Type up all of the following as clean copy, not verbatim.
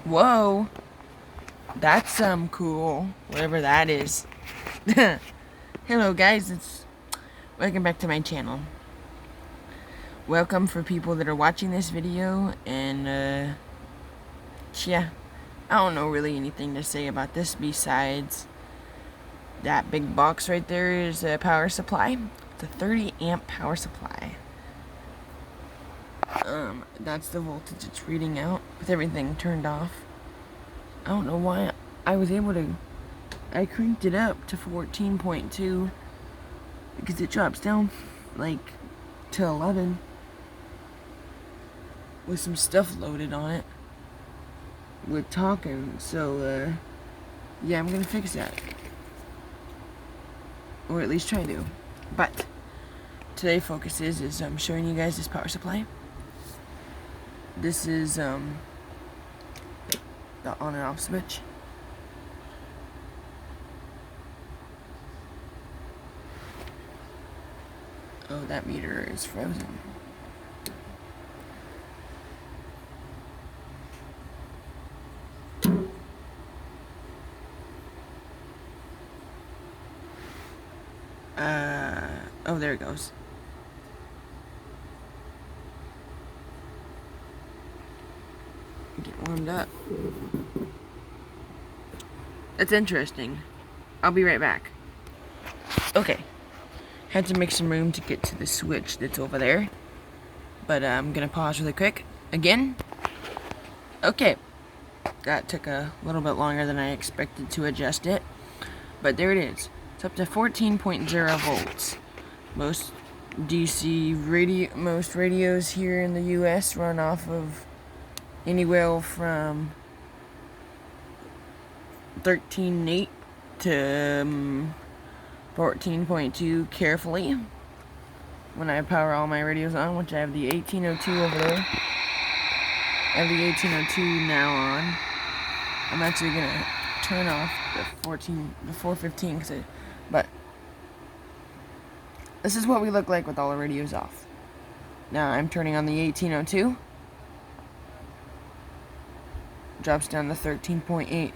Whoa, that's cool, whatever that is. Hello guys, welcome back to my channel. Welcome for people that are watching this video, and yeah, I don't know really anything to say about this besides that big box right there is a power supply. It's a 30 amp power supply. That's the voltage it's reading out with everything turned off. I don't know why I cranked it up to 14.2 because it drops down like to 11 with some stuff loaded on it with talking. So yeah, I'm gonna fix that, or at least try to. But today focus is I'm showing you guys this power supply. This is the on and off switch. Oh, that meter is frozen. Oh, there it goes. Get warmed up. That's interesting. I'll be right back. Okay. Had to make some room to get to the switch that's over there. But I'm gonna pause really quick. Again. Okay. That took a little bit longer than I expected to adjust it. But there it is. It's up to 14.0 volts. Most radios here in the US run off of anywhere from 13.8 to 14.2 carefully. When I power all my radios on, which I have the 1802 over there. I have the 1802 now on. I'm actually gonna turn off the 415 but this is what we look like with all the radios off. Now I'm turning on the 1802. Drops down to 13.8.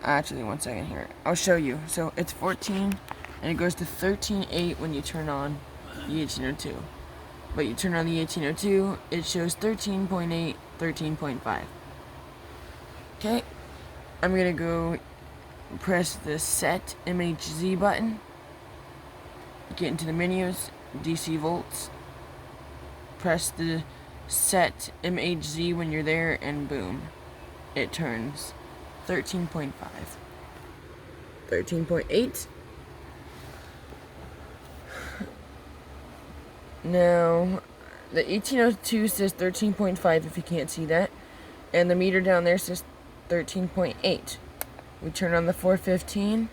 Actually, one second here. I'll show you. So it's 14, and it goes to 13.8 when you turn on the 1802. But you turn on the 1802, it shows 13.8, 13.5. Okay, I'm gonna go press the set MHZ button. Get into the menus, DC volts. Press the set MHZ when you're there, and boom, it turns 13.5. 13.8. Now, the 1802 says 13.5 if you can't see that, and the meter down there says 13.8. We turn on the 415.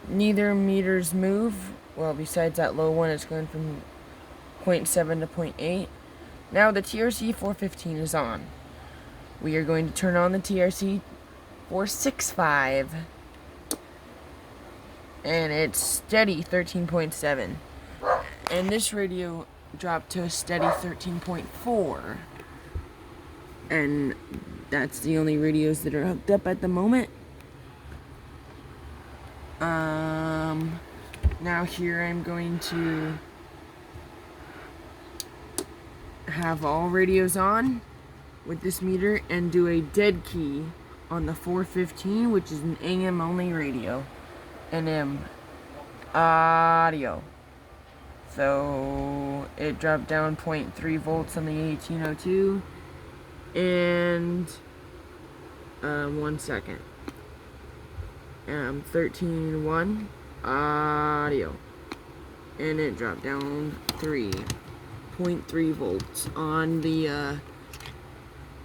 Neither meters move. Well, besides that low one, it's going from 0.7 to 0.8. Now the TRC 415 is on. We are going to turn on the TRC 465. And it's steady 13.7. And this radio dropped to a steady 13.4. And that's the only radios that are hooked up at the moment. Now here I'm going to have all radios on with this meter and do a dead key on the 415, which is an AM only radio. AM audio. So it dropped down 0.3 volts on the 1802. And 1 second. 13.1 audio, and it dropped down 3.3 volts on the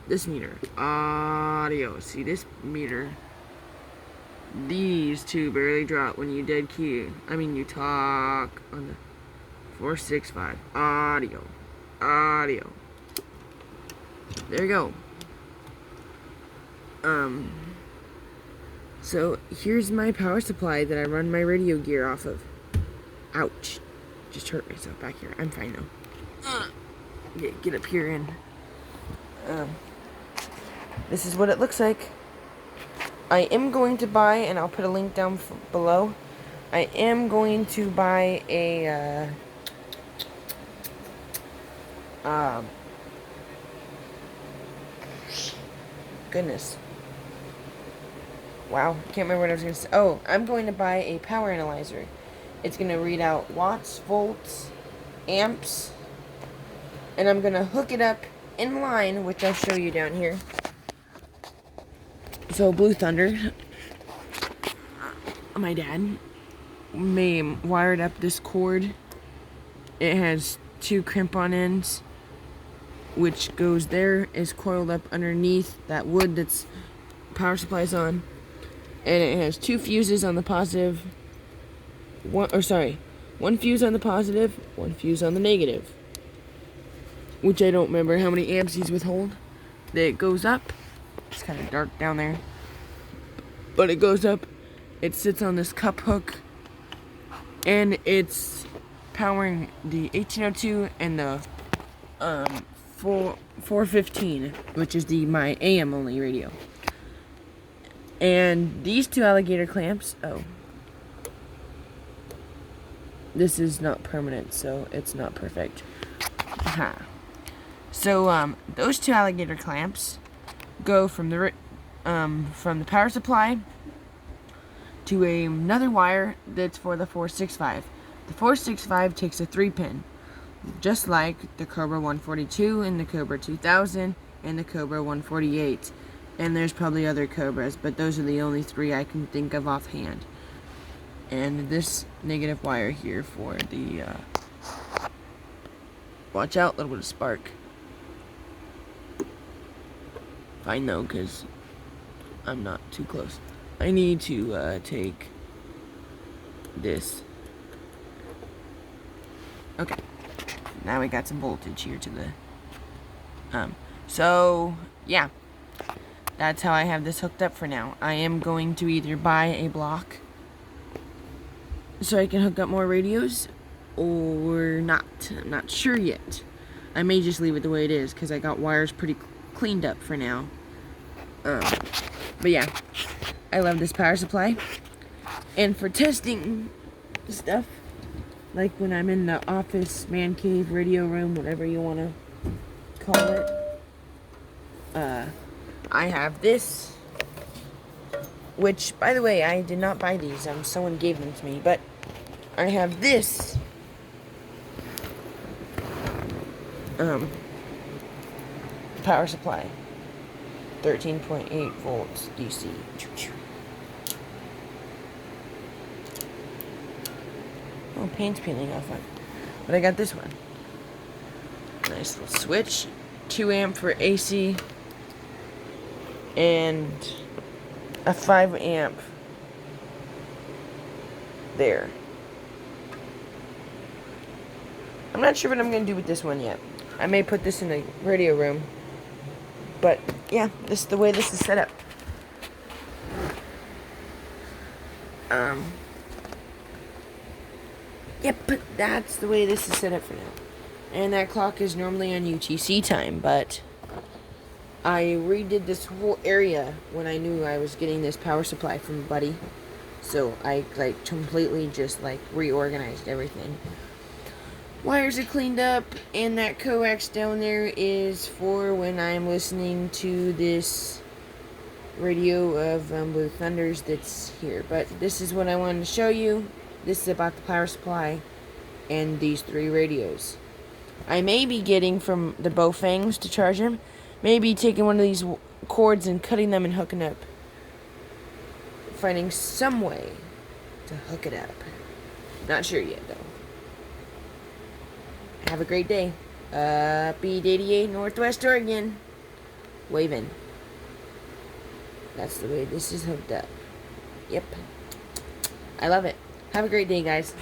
this meter audio. See this meter? These two barely drop when you dead key. You talk on the 465 audio. There you go. So here's my power supply that I run my radio gear off of. Ouch. Just hurt myself back here. I'm fine now. Get up here and this is what it looks like. I am going to buy, and I'll put a link down below. I am going to buy a goodness. Wow, can't remember what I was going to say. Oh, I'm going to buy a power analyzer. It's going to read out watts, volts, amps, and I'm going to hook it up in line, which I'll show you down here. So, Blue Thunder, my dad, wired up this cord. It has 2 crimp-on ends, which goes there, is coiled up underneath that wood that's power supply's on. And it has 2 fuses on the positive. One fuse on the positive, 1 fuse on the negative. Which I don't remember how many amps these withhold. It goes up. It's kind of dark down there. But it goes up. It sits on this cup hook. And it's powering the 1802 and the 415, which is my AM only radio. And these 2 alligator clamps, this is not permanent, so it's not perfect. So, those 2 alligator clamps go from the power supply to another wire that's for the 465. The 465 takes a 3-pin, just like the Cobra 142 and the Cobra 2000 and the Cobra 148. And there's probably other Cobras, but those are the only 3 I can think of offhand. And this negative wire here for the, watch out, little bit of spark. Fine though, because I'm not too close. I need to, take this. Okay. Now we got some voltage here to the, so, yeah. That's how I have this hooked up for now. I am going to either buy a block so I can hook up more radios, or not. I'm not sure yet. I may just leave it the way it is, because I got wires pretty cleaned up for now. But yeah, I love this power supply. And for testing stuff, like when I'm in the office, man cave, radio room, whatever you want to call it, I have this, which, by the way, I did not buy these. Someone gave them to me, but I have this power supply, 13.8 volts DC. Oh, paint's peeling off one. But I got this one. Nice little switch, 2 amp for AC, and a 5 amp there. I'm not sure what I'm going to do with this one yet. I may put this in the radio room. But, yeah, this is the way this is set up. Yep, that's the way this is set up for now. And that clock is normally on UTC time, but I redid this whole area when I knew I was getting this power supply from a buddy. So I completely just reorganized everything. Wires are cleaned up, and that coax down there is for when I'm listening to this radio of Blue Thunders that's here. But this is what I wanted to show you. This is about the power supply and these 3 radios. I may be getting from the Baofangs to charge them. Maybe taking one of these cords and cutting them and hooking up. Finding some way to hook it up. Not sure yet, though. Have a great day. Beat 88, Northwest Oregon. Waving. That's the way this is hooked up. Yep. I love it. Have a great day, guys.